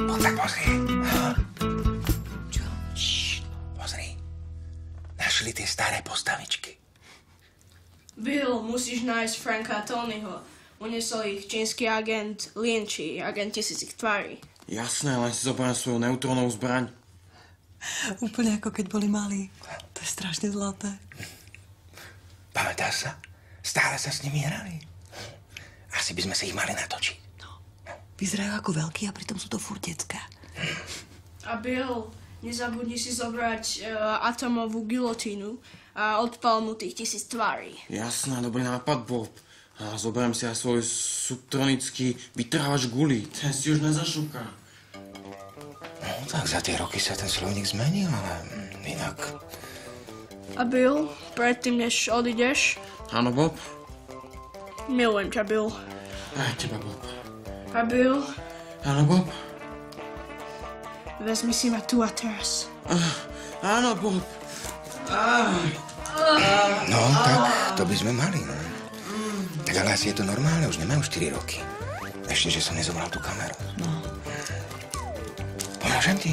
Poď sa pozri. Čo? Pozri. Našli tie staré postavičky. Bill, musíš nájsť Franka a Tonyho. Uniesol ich čínsky agent Lin Chi, agent tisícich tvári. Jasné, len si zoberiem svoju neutrónovú zbraň. Úplne ako keď boli malí. To je strašne zlaté. Pamätáš sa? Stále sa s nimi hrali. Asi by sme sa ich mali natočiť. No. Vyzerajú ako veľkí a pritom sú to furt decká. A Bill, nezabudni si zobrať atomovú gilotínu a odpal mu tých 1000 tvári. Jasné, dobrý nápad, Bob. A zoberiem si aj svoj subtronický vytrávač gulí. Ten si už nezašuká. No tak za tie roky sa ten slovník zmenil, ale inak... A Bill, predtým než odídeš, Áno, Bob? milujem ťa, Bill. Aj teba, Bob. A Bill, Áno, Bob? vezmi si ma tu a teraz. Áno, Bob. No, tak to by sme mali, no. Tak ale asi je to normálne, už nemajú 4 roky. Ešte, že som nezobral tú kameru. No. Pomôžem ti?